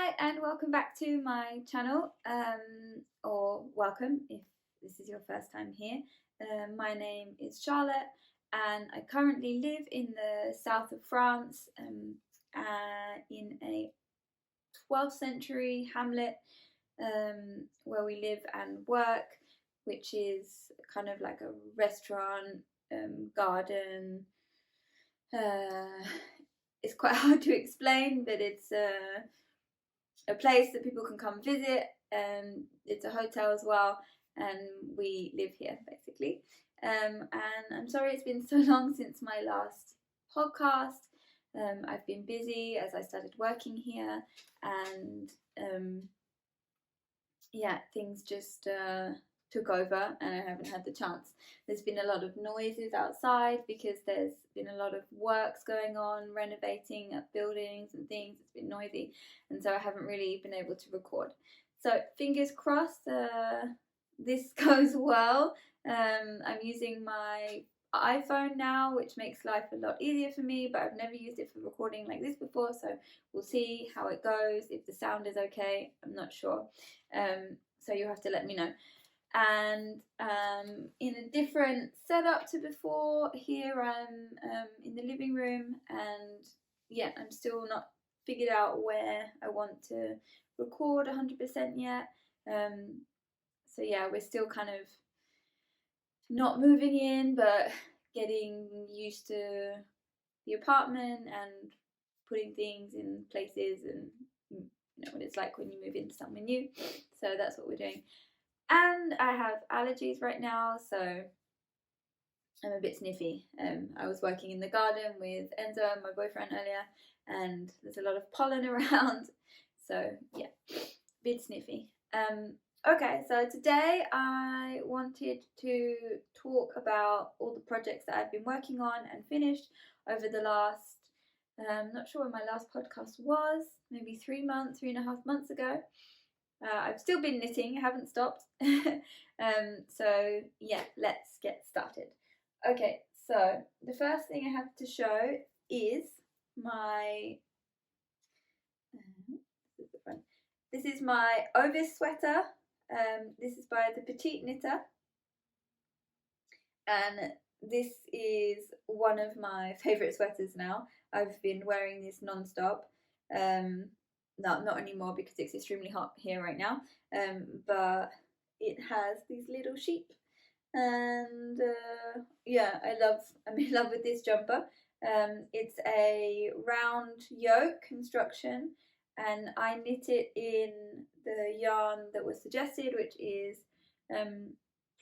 Hi and welcome back to my channel, or welcome if this is your first time here. My name is Charlotte and I currently live in the south of France, in a 12th century hamlet where we live and work, which is kind of like a restaurant, garden. It's quite hard to explain, but it's a place that people can come visit, and it's a hotel as well, and we live here basically. And I'm sorry it's been so long since my last podcast. I've been busy as I started working here, and yeah, things just took over and I haven't had the chance. There's been a lot of noises outside because there's been a lot of works going on, renovating up buildings and things. It's been noisy, and so I haven't really been able to record. So fingers crossed this goes well. I'm using my iPhone now, which makes life a lot easier for me, but I've never used it for recording like this before, so we'll see how it goes. If the sound is okay, I'm not sure, so you'll have to let me know. And in a different setup to before, here I'm in the living room, and yeah, I'm still not figured out where I want to record 100% yet. So yeah, we're still kind of not moving in, but getting used to the apartment and putting things in places, and you know what it's like when you move into somewhere new. So that's what we're doing. And I have allergies right now, so I'm a bit sniffy. I was working in the garden with Enzo, my boyfriend, earlier, and there's a lot of pollen around, so yeah, bit sniffy. Okay, so today I wanted to talk about all the projects that I've been working on and finished over the last, not sure when my last podcast was, maybe 3.5 months ago. I've still been knitting, I haven't stopped. So yeah, let's get started. Okay, so the first thing I have to show is my, this is my OVIS sweater. This is by the Petite Knitter, and this is one of my favourite sweaters now. I've been wearing this non-stop. No, not anymore because it's extremely hot here right now, but it has these little sheep, and yeah, I'm in love with this jumper. It's a round yoke construction, and I knit it in the yarn that was suggested, which is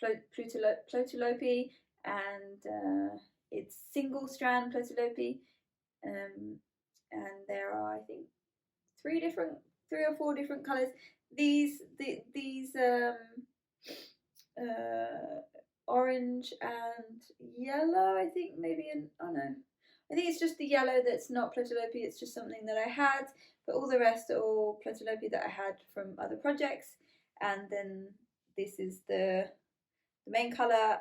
PLOTULOPI, and it's single strand PLOTULOPI, and there are, I think, 3 or 4 different colours. These orange and yellow, I think, maybe, oh no, I think it's just the yellow that's not PLOTULOPI. It's just something that I had, but all the rest are all PLOTULOPI that I had from other projects. And then this is the main colour.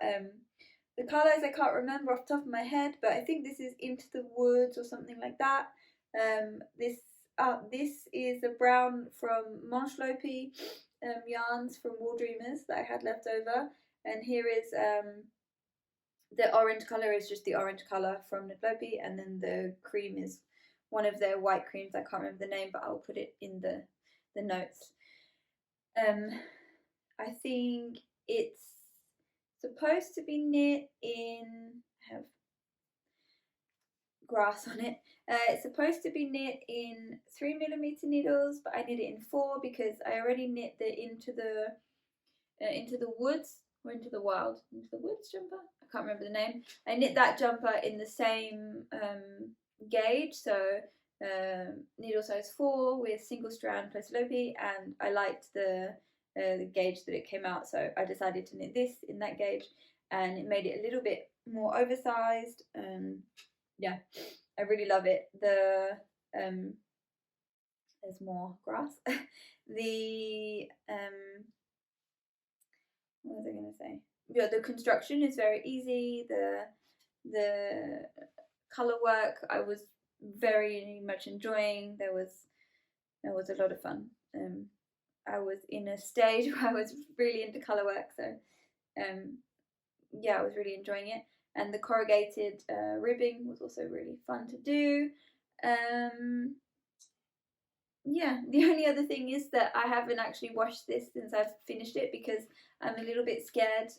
The colours I can't remember off the top of my head, but I think this is Into the Woods or something like that. This is a brown from MANCHELOPI yarns from Wool Dreamers that I had left over, and here is the orange colour is just the orange colour from LOPI, and then the cream is one of their white creams. I can't remember the name, but I'll put it in the notes. I think it's supposed to be knit in, I have grass on it. It's supposed to be knit in 3mm needles, but I knit it in 4 because I already knit the Into the Woods or Into the Wild, Into the Woods jumper. I can't remember the name. I knit that jumper in the same gauge, so needle size 4 with single strand PLOTULOPI, and I liked the gauge that it came out, so I decided to knit this in that gauge, and it made it a little bit more oversized. Yeah, I really love it. There's more grass. The what was I going to say? Yeah, the construction is very easy. The color work I was very much enjoying. There was It was a lot of fun. I was in a stage where I was really into colour work, so yeah, I was really enjoying it. And the corrugated ribbing was also really fun to do. Yeah, the only other thing is that I haven't actually washed this since I've finished it because I'm a little bit scared.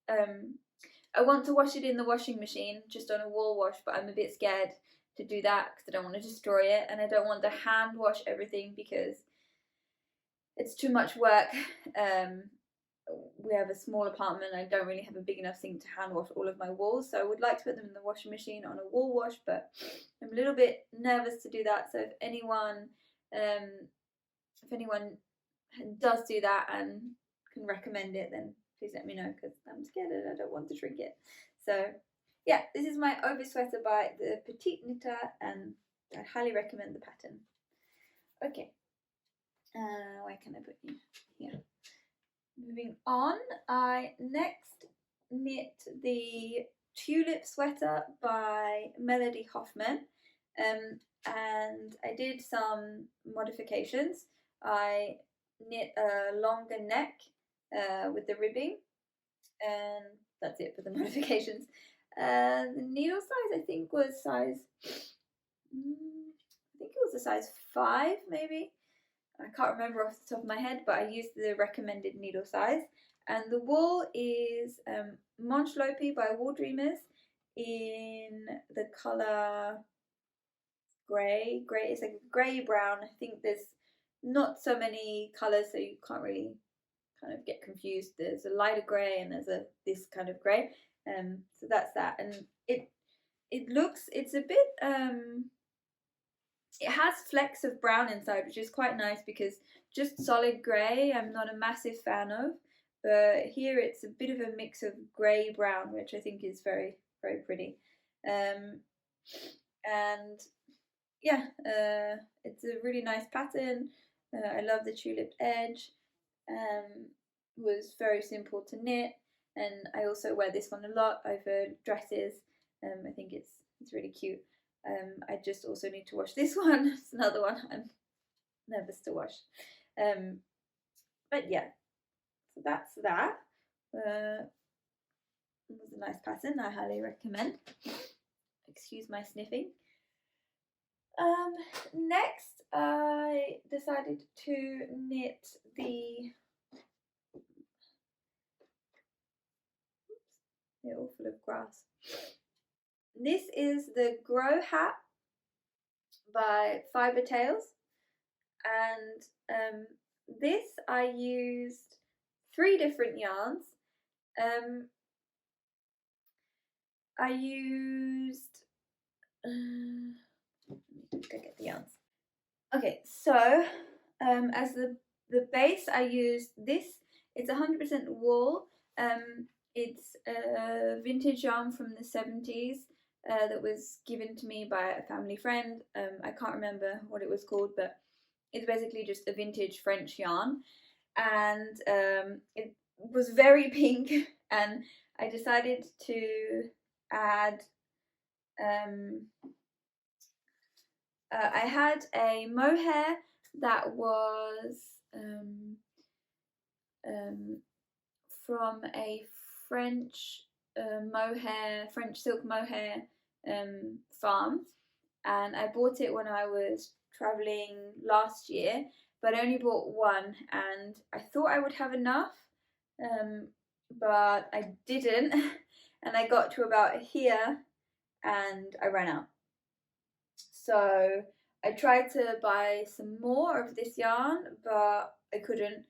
I want to wash it in the washing machine, just on a wool wash, but I'm a bit scared to do that because I don't want to destroy it, and I don't want to hand wash everything because it's too much work. We have a small apartment. I don't really have a big enough sink to hand wash all of my wools, so I would like to put them in the washing machine on a wool wash, but I'm a little bit nervous to do that. So if anyone does do that and can recommend it, then please let me know, because I'm scared and I don't want to shrink it. So yeah, this is my OVIS sweater by the Petite Knitter, and I highly recommend the pattern. Okay, where can I put you? Here. Moving on, I next knit the Tulip sweater by Melody Hoffman, and I did some modifications. I knit a longer neck with the ribbing, and that's it for the modifications. The needle size I think was size, I think it was a size 5 maybe. I can't remember off the top of my head, but I used the recommended needle size. And the wool is MANCHELOPI by Wool Dreamers in the colour grey. It's like grey brown. I think there's not so many colours, so you can't really kind of get confused. There's a lighter grey and there's this kind of grey. So that's that. And it's a bit it has flecks of brown inside, which is quite nice because just solid grey I'm not a massive fan of, but here it's a bit of a mix of grey brown, which I think is very, very pretty. And yeah, it's a really nice pattern. I love the tulip edge. It was very simple to knit, and I also wear this one a lot over dresses. I think it's really cute. I just also need to wash this one. It's another one I'm nervous to wash. But yeah, so that's that. It was a nice pattern. I highly recommend. Excuse my sniffing. Next, I decided to knit the. They're all full of grass. This is the Grow Hat by Fiber Tales, and this I used 3 different yarns. I used let me go get the yarns. Okay, so as the base I used this. It's 100% wool. It's a vintage yarn from the 70s. That was given to me by a family friend. I can't remember what it was called, but it's basically just a vintage French yarn, and it was very pink, and I decided to add I had a mohair that was from a French silk mohair farm, and I bought it when I was traveling last year, but I only bought one, and I thought I would have enough, but I didn't, and I got to about here and I ran out. So I tried to buy some more of this yarn, but I couldn't.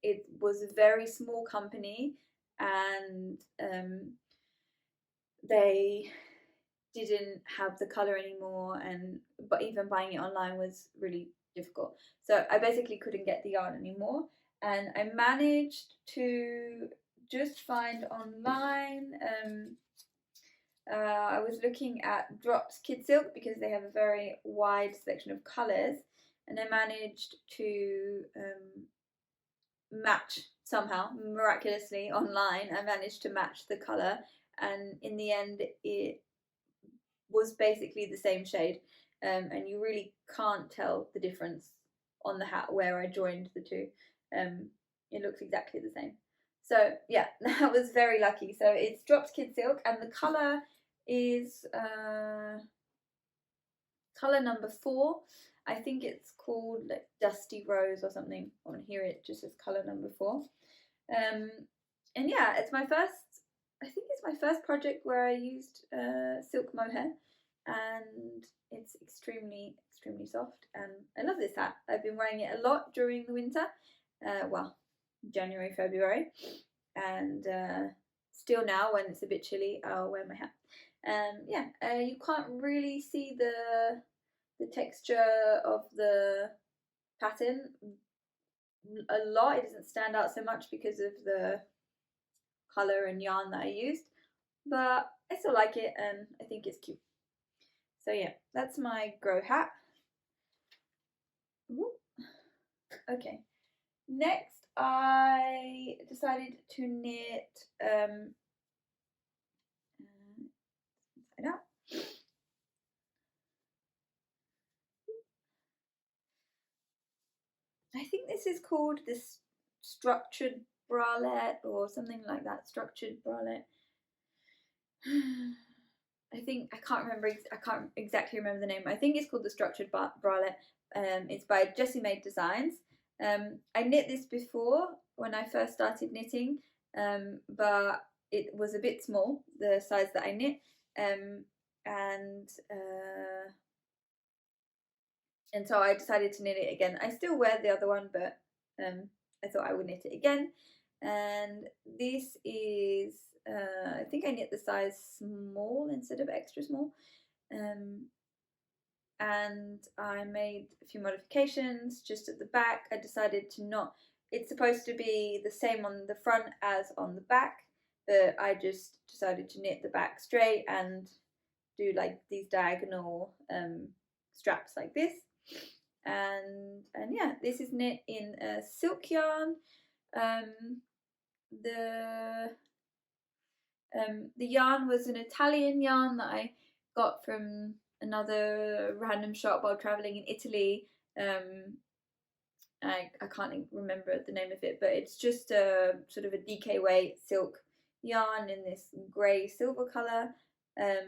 It was a very small company, and they didn't have the colour anymore, but even buying it online was really difficult. So I basically couldn't get the yarn anymore, and I managed to just find online. I was looking at Drops Kid Silk because they have a very wide selection of colours, and I managed to match somehow, miraculously online. I managed to match the colour, and in the end it was basically the same shade. and you really can't tell the difference on the hat where I joined the two. It looks exactly the same. So yeah, that was very lucky. So it's Dropped Kid Silk, and the colour is colour number 4. I think it's called like Dusty Rose or something. On here it just says colour number 4. And yeah, it's my first, I think it's my first project where I used silk mohair, and it's extremely soft, and I love this hat. I've been wearing it a lot during the winter, well, January, February, and still now when it's a bit chilly I'll wear my hat. Yeah, you can't really see the texture of the pattern a lot. It doesn't stand out so much because of the colour and yarn that I used, but I still like it and I think it's cute. So yeah, that's my grow hat. Ooh. Okay, next I decided to knit I think this is called this structured bralette or something like that. Structured bralette. I can't remember. I can't exactly remember the name. I think it's called the Structured Bralette. It's by Jessie Made Designs. I knit this before when I first started knitting, but it was a bit small, the size that I knit, and so I decided to knit it again. I still wear the other one, but I thought I would knit it again. And this is, I think I knit the size small instead of extra small. And I made a few modifications just at the back. I decided to not, it's supposed to be the same on the front as on the back, but I just decided to knit the back straight and do like these diagonal straps like this. And yeah, this is knit in a silk yarn. The yarn was an Italian yarn that I got from another random shop while traveling in Italy. I can't remember the name of it, but it's just a sort of a DK weight silk yarn in this grey silver colour. I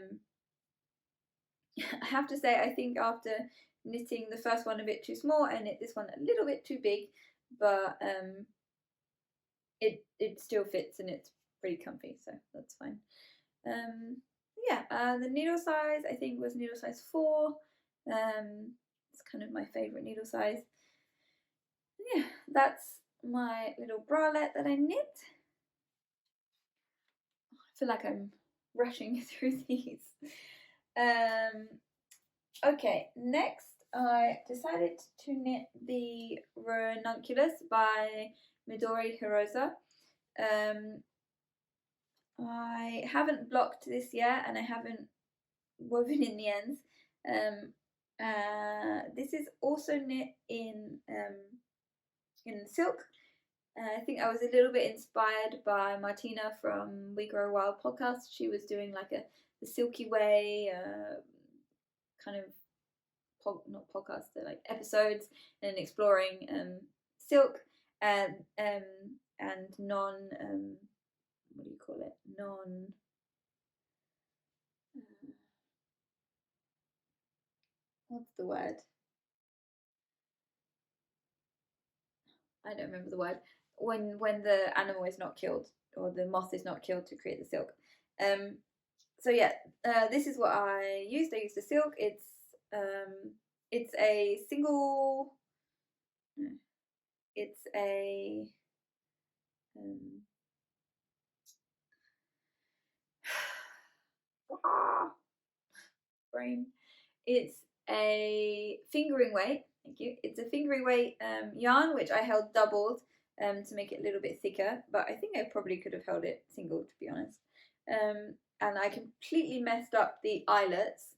have to say, I think after knitting the first one a bit too small, I knit this one a little bit too big, but it still fits and it's pretty comfy, so that's fine. Yeah, the needle size I think was needle size 4. It's kind of my favourite needle size. Yeah, that's my little bralette that I knit. I feel like I'm rushing through these. Okay, next I decided to knit the Ranunculus by Midori Hirose. I haven't blocked this yet and I haven't woven in the ends. This is also knit in silk. I think I was a little bit inspired by Martina from We Grow Wild podcast. She was doing like the Silky Way kind of not podcast, they're like episodes, and exploring silk and non what do you call it, non what's the word, I don't remember the word, when the animal is not killed or the moth is not killed to create the silk. So yeah, this is what I used. I used the silk. It's a single, it's a brain. It's a fingering weight. Thank you. It's a fingering weight yarn, which I held doubled to make it a little bit thicker, but I think I probably could have held it single, to be honest. And I completely messed up the eyelets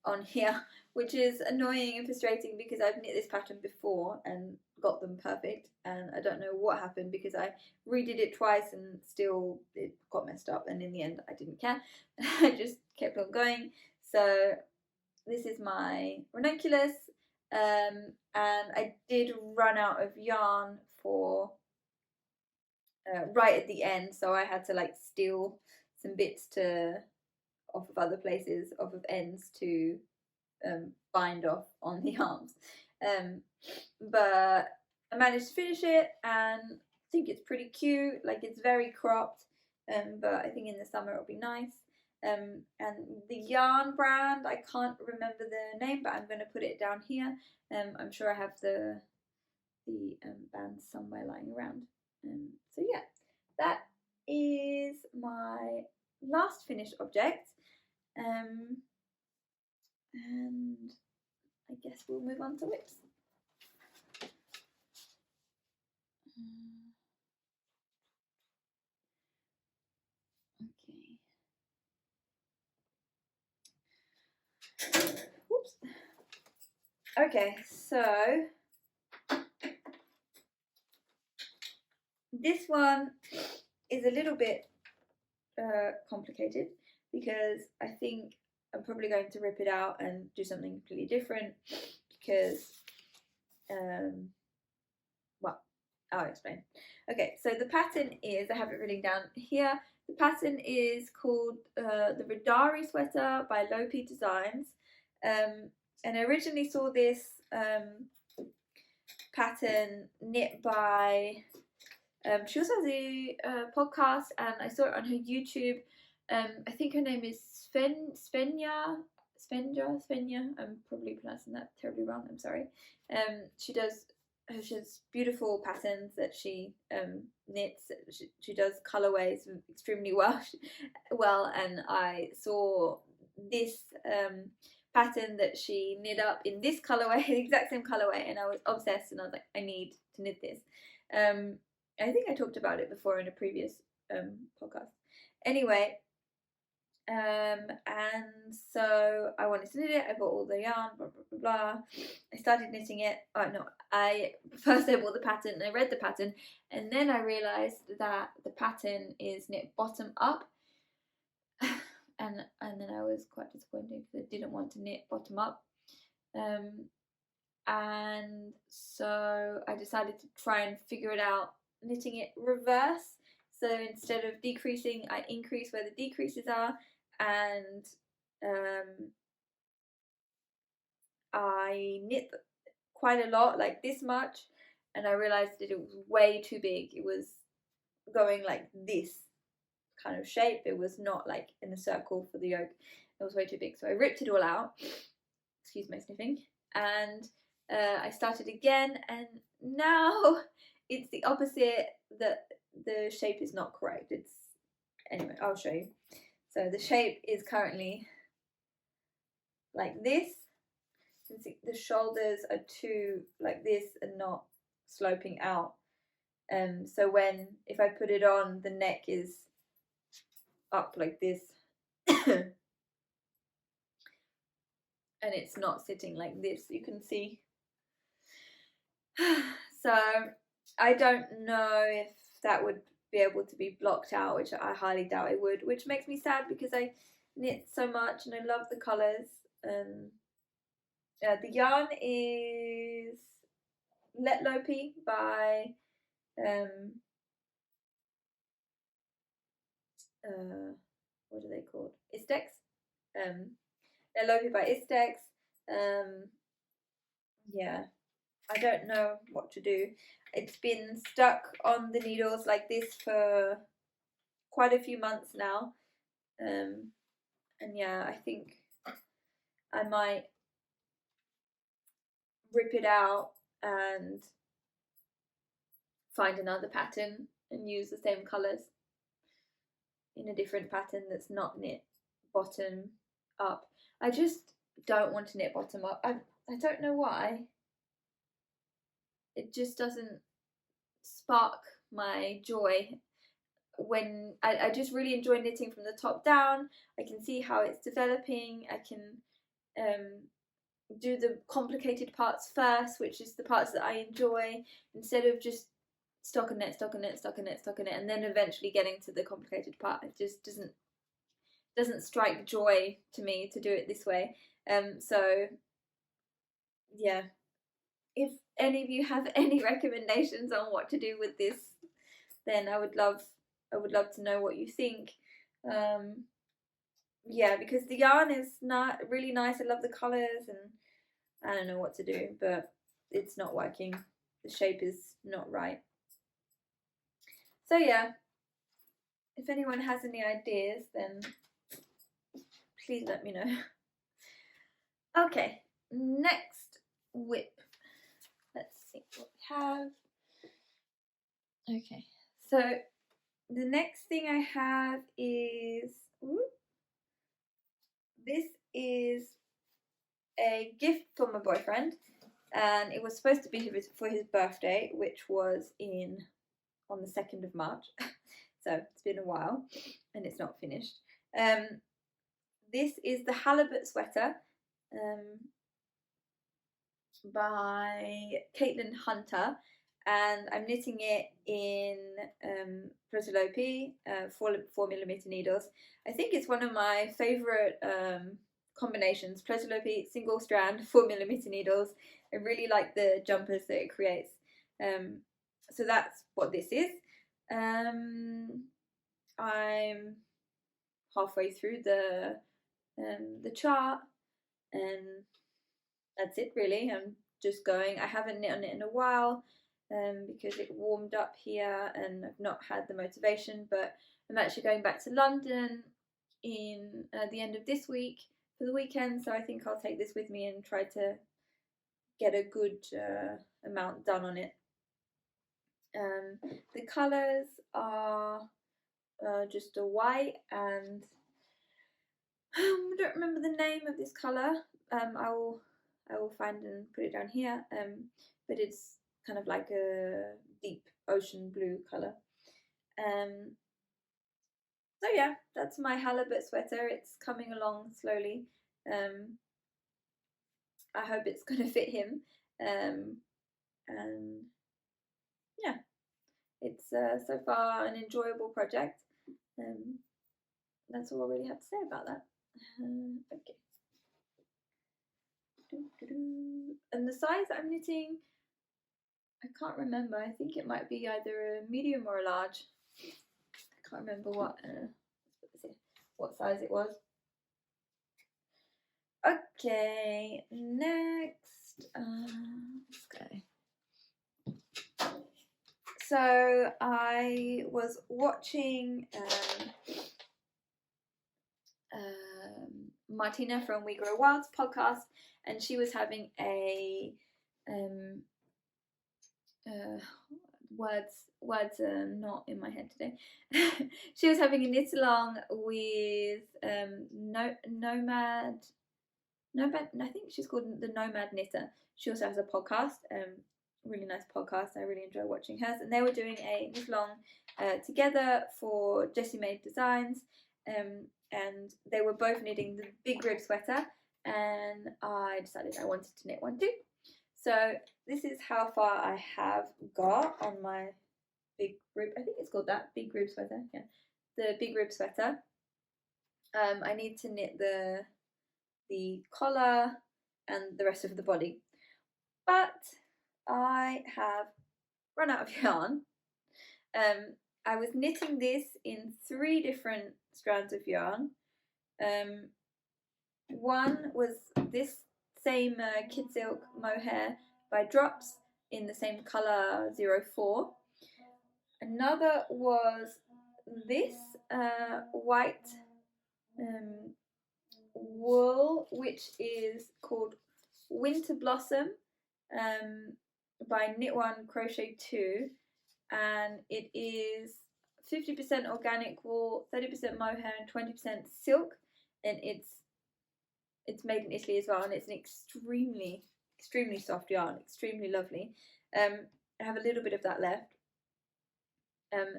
on here, which is annoying and frustrating because I've knit this pattern before and got them perfect, and I don't know what happened because I redid it twice and still it got messed up, and in the end I didn't care. I just kept on going. So this is my ranunculus, and I did run out of yarn for right at the end, so I had to like steal some bits off of other places, off of ends to bind off on the arms. But I managed to finish it, and I think it's pretty cute. Like, it's very cropped, but I think in the summer it'll be nice. And the yarn brand, I can't remember the name, but I'm going to put it down here. I'm sure I have the band somewhere lying around. So yeah, that is my last finished object. And I guess we'll move on to WIPS. Okay. Whoops. Okay, so this one is a little bit complicated, because I think I'm probably going to rip it out and do something completely different, because well, I'll explain. Okay, so the pattern is, I have it written down here, the pattern is called the RIDDARI sweater by LOPI Designs, and I originally saw this pattern knit by, she also has a podcast, and I saw it on her YouTube. I think her name is Svenja. I'm probably pronouncing that terribly wrong, I'm sorry. She has beautiful patterns that she knits. She does colorways extremely well, and I saw this pattern that she knit up in this colorway, the exact same colorway, and I was obsessed, and I was like, I need to knit this. I think I talked about it before in a previous podcast. Anyway, and so I wanted to knit it. I bought all the yarn, blah blah blah blah. I started knitting it. Oh no, I bought the pattern, and I read the pattern, and then I realised that the pattern is knit bottom up, and then I was quite disappointed because I didn't want to knit bottom up, and so I decided to try and figure it out knitting it reverse. So instead of decreasing, I increase where the decreases are, and I knit quite a lot, like this much, and I realized that it was way too big. It was going like this kind of shape. It was not like in a circle for the yoke. It was way too big, so I ripped it all out. Excuse my sniffing. And I started again, and now it's the opposite. That the shape is not correct. It's, anyway, I'll show you. So the shape is currently like this. You can see the shoulders are too like this and not sloping out. So if I put it on, the neck is up like this. And it's not sitting like this, you can see. So I don't know if that would be able to be blocked out, which I highly doubt it would, which makes me sad because I knit so much and I love the colours. The yarn is Let Lopi by what are they called? ISTEX. Let Lopi by ISTEX. Yeah, I don't know what to do. It's been stuck on the needles like this for quite a few months now. And yeah, I think I might rip it out and find another pattern and use the same colours in a different pattern that's not knit bottom up. I just don't want to knit bottom up. I don't know why. It just doesn't spark my joy. When I just really enjoy knitting from the top down. I can see how it's developing. I can do the complicated parts first, which is the parts that I enjoy, instead of just stockinette, and then eventually getting to the complicated part. It just doesn't strike joy to me to do it this way. So yeah, if any of you have any recommendations on what to do with this, then I would love to know what you think. Yeah, because the yarn is not really nice. I love the colours, and I don't know what to do, but it's not working. The shape is not right. So yeah, if anyone has any ideas, then please let me know. Okay, next WIP. Let's see what we have. Okay, so the next thing I have is, this is a gift from my boyfriend, and it was supposed to be for his birthday, which was on the 2nd of March. So it's been a while and it's not finished. This is the Halibut sweater by Caitlin Hunter, and I'm knitting it in PLOTULOPI 4mm needles. I think it's one of my favourite combinations. PLOTULOPI single strand 4mm needles. I really like the jumpers that it creates. So that's what this is. I'm halfway through the chart, and that's it really. I'm just going. I haven't knit on it in a while because it warmed up here and I've not had the motivation, but I'm actually going back to London in the end of this week for the weekend, so I think I'll take this with me and try to get a good amount done on it. The colours are just a white, and I don't remember the name of this colour. I will find and put it down here. But it's kind of like a deep ocean blue colour. So yeah, that's my halibut sweater. It's coming along slowly. I hope it's going to fit him. And yeah, it's so far an enjoyable project. That's all I really have to say about that. Okay. And the size that I'm knitting, I can't remember. I think it might be either a medium or a large. I can't remember what size it was. Okay, next. Let's go. So I was watching Martina from We Grow Wild's podcast, and she was having a words are not in my head today. She was having a knit along with Nomad. I think she's called the Nomad Knitter. She also has a podcast, really nice podcast. I really enjoy watching hers, and they were doing a knit along together for Jessie Made Designs, and they were both knitting the big rib sweater, and I decided I wanted to knit one too. So this is how far I have got on my big rib. I think it's called that, big rib sweater. Yeah, the big rib sweater. I need to knit the collar and the rest of the body, but I have run out of yarn. I was knitting this in 3 different strands of yarn. One was this same Kid Silk Mohair by Drops in the same colour 04. Another was this white wool, which is called Winter Blossom by Knit One Crochet 2, and it is 50% organic wool, 30% mohair, and 20% silk, and it's made in Italy as well, and it's an extremely soft yarn, extremely lovely. I have a little bit of that left.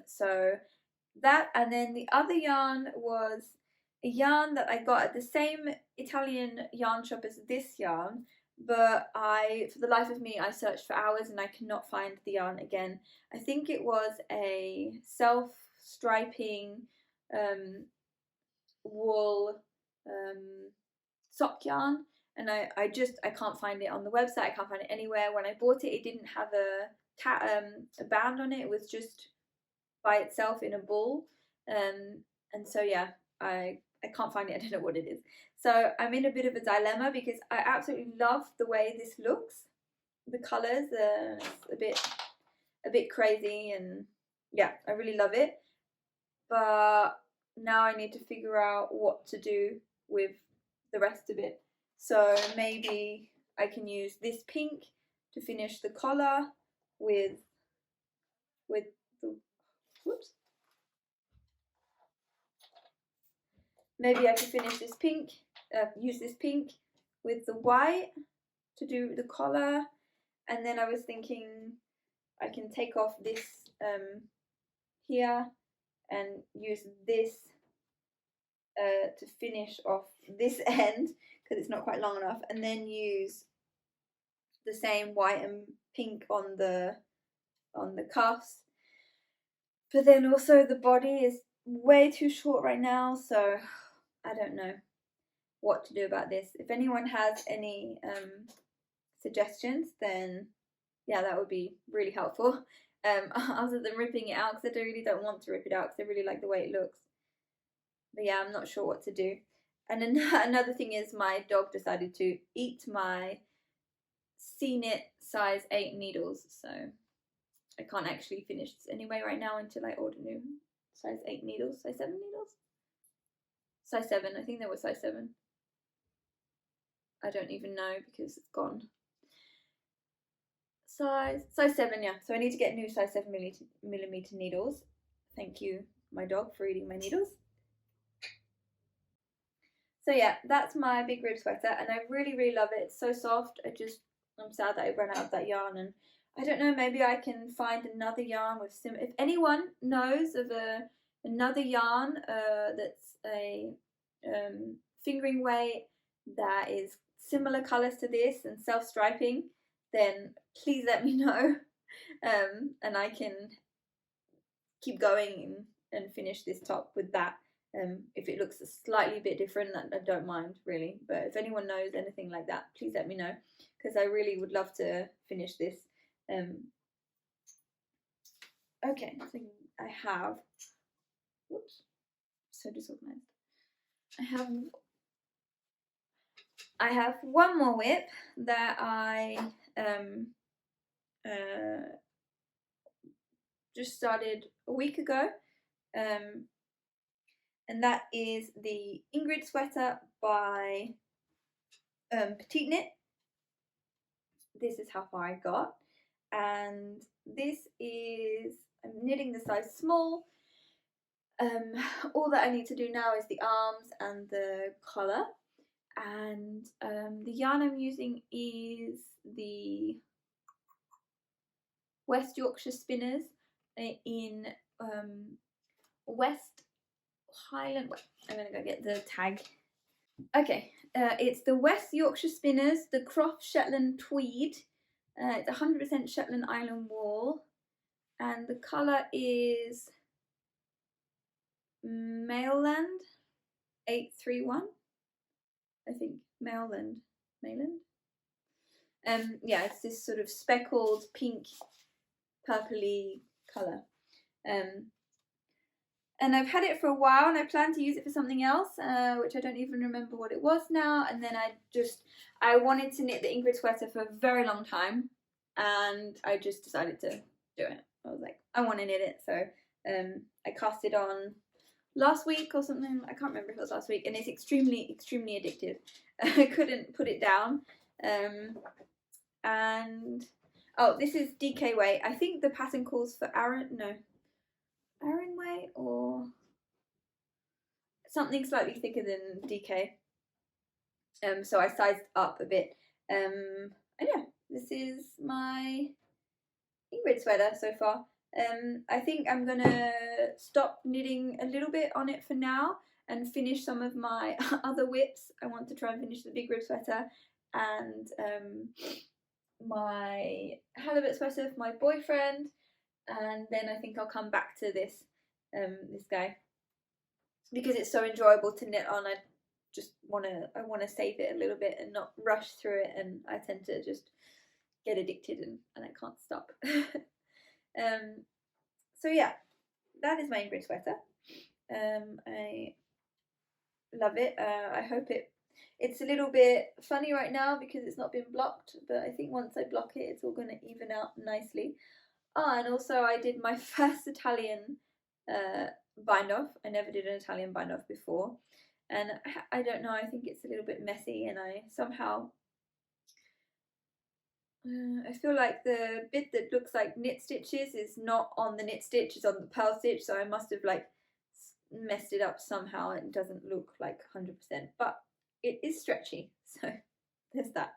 So that, and then the other yarn was a yarn that I got at the same Italian yarn shop as this yarn, but for the life of me, I searched for hours and I cannot find the yarn again. I think it was a self-striping wool sock yarn, and I can't find it on the website. I can't find it anywhere. When I bought it, it didn't have a band on it. It was just by itself in a ball, and so yeah, I can't find it. I don't know what it is. So I'm in a bit of a dilemma because I absolutely love the way this looks. The colours are a bit crazy, and yeah, I really love it. But now I need to figure out what to do with the rest of it. So maybe I can use this pink to finish the collar with the, whoops. Maybe I can finish this pink, use this pink with the white to do the collar. And then I was thinking I can take off this here and use this to finish off this end because it's not quite long enough, and then use the same white and pink on the cuffs. But then also the body is way too short right now, so I don't know what to do about this. If anyone has any suggestions, then yeah, that would be really helpful. Other than ripping it out, because I really don't want to rip it out because I really like the way it looks. But yeah, I'm not sure what to do. And then another thing is my dog decided to eat my C-knit size 8 needles, so I can't actually finish this anyway right now until I order new size 8 needles. Size 7 needles? Size 7, I think they were size 7. I don't even know because it's gone. Size 7, yeah. So I need to get new size 7 millimeter needles. Thank you, my dog, for eating my needles. So yeah, that's my big rib sweater, and I really, really love it. It's so soft. I'm sad that I ran out of that yarn, and I don't know, maybe I can find another yarn with if anyone knows of another yarn that's a fingering weight that is similar colours to this and self-striping, then please let me know, and I can keep going and finish this top with that. If it looks a slightly bit different, I don't mind really, but if anyone knows anything like that, please let me know, because I really would love to finish this. Okay, so I have, whoops, so disorganized. I have one more whip that I just started a week ago, and that is the INGRID sweater by Petite Knit. This is how far I got, and this is, I'm knitting the size small. All that I need to do now is the arms and the collar, and the yarn I'm using is the West Yorkshire Spinners in West Highland. I'm gonna go get the tag. Okay, it's the West Yorkshire Spinners, the Croft Shetland Tweed. It's 100% Shetland Island wool, and the colour is Mainland 831. I think Mainland. Yeah, it's this sort of speckled pink, purpley colour. And I've had it for a while, and I plan to use it for something else, which I don't even remember what it was now. And then I wanted to knit the INGRID sweater for a very long time, and I just decided to do it. I was like, I want to knit it, so I cast it on last week or something. I can't remember if it was last week, and it's extremely, extremely addictive. I couldn't put it down. And oh, this is DK weight. I think the pattern calls for Aran weight or something slightly thicker than DK. So I sized up a bit. And yeah, this is my INGRID sweater so far. I think I'm gonna stop knitting a little bit on it for now and finish some of my other WIPs. I want to try and finish the big rib sweater and my halibut sweater for my boyfriend, and then I think I'll come back to this this guy because it's so enjoyable to knit on. I I want to save it a little bit and not rush through it, and I tend to just get addicted and I can't stop. So yeah, that is my Ingrid sweater. I love it. I hope it's a little bit funny right now because it's not been blocked, but I think once I block it, it's all going to even out nicely. And also I did my first Italian bind off. I never did an Italian bind off before, and I don't know, I think it's a little bit messy, and I somehow I feel like the bit that looks like knit stitches is not on the knit stitch, it's on the purl stitch, so I must have like messed it up somehow. It doesn't look like 100%, but it is stretchy, so there's that.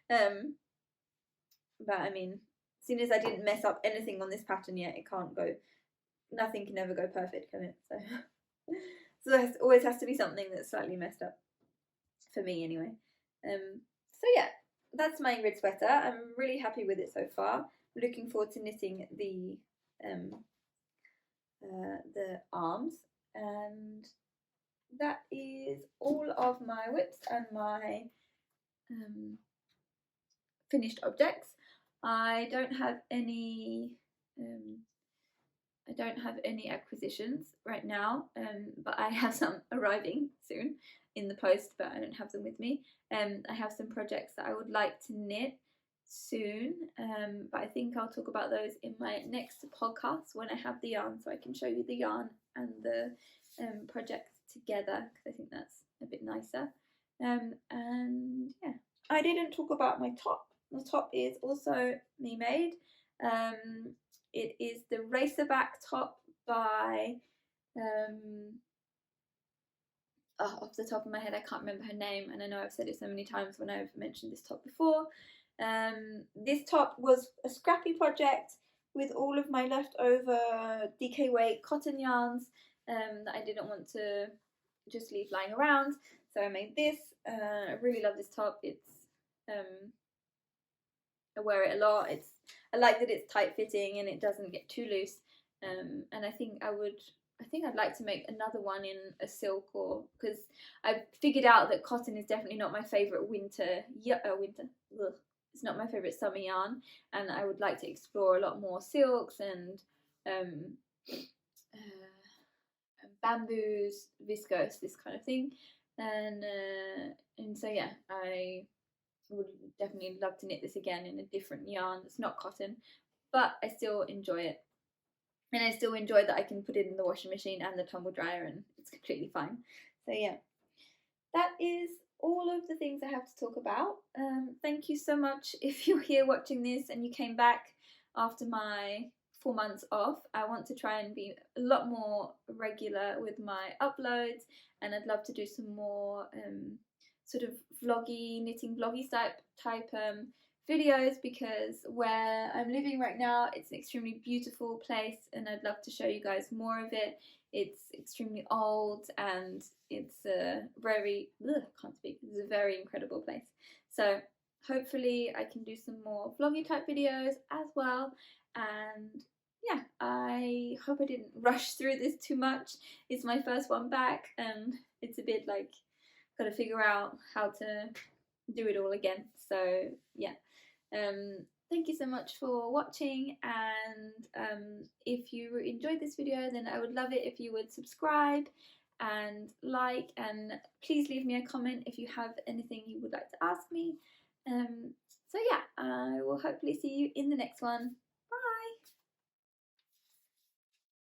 But I mean, as soon as I didn't mess up anything on this pattern yet, it can't go, nothing can ever go perfect, can it? So there always has to be something that's slightly messed up, for me anyway. So yeah, that's my Ingrid sweater. I'm really happy with it so far. I'm looking forward to knitting the arms, and that is all of my WIPS and my finished objects. I don't have any acquisitions right now, but I have some arriving soon in the post, but I don't have them with me. I have some projects that I would like to knit soon, but I think I'll talk about those in my next podcast when I have the yarn, so I can show you the yarn and the projects together, because I think that's a bit nicer. And yeah, I didn't talk about my top. The top is also me made. It is the RACERBACK top by off the top of my head I can't remember her name, and I know I've said it so many times when I've mentioned this top before. This top was a scrappy project with all of my leftover DK weight cotton yarns that I didn't want to just leave lying around, so I made this. I really love this top. It's I wear it a lot. I like that it's tight fitting and it doesn't get too loose, and I think I'd like to make another one in a silk, or because I figured out that cotton is definitely not my favourite it's not my favourite summer yarn, and I would like to explore a lot more silks and bamboos, viscose, this kind of thing, and so yeah, I would definitely love to knit this again in a different yarn that's not cotton, but I still enjoy it. And I still enjoy that I can put it in the washing machine and the tumble dryer and it's completely fine. So yeah, that is all of the things I have to talk about. Thank you so much if you're here watching this and you came back after my 4 months off. I want to try and be a lot more regular with my uploads, and I'd love to do some more sort of knitting vloggy type videos, because where I'm living right now, it's an extremely beautiful place and I'd love to show you guys more of it. It's extremely old and it's a very incredible place. So hopefully I can do some more vloggy type videos as well, and yeah, I hope I didn't rush through this too much. It's my first one back and it's a bit like got to figure out how to do it all again. So yeah, thank you so much for watching, and if you enjoyed this video, then I would love it if you would subscribe and like, and please leave me a comment if you have anything you would like to ask me. So yeah, I will hopefully see you in the next one.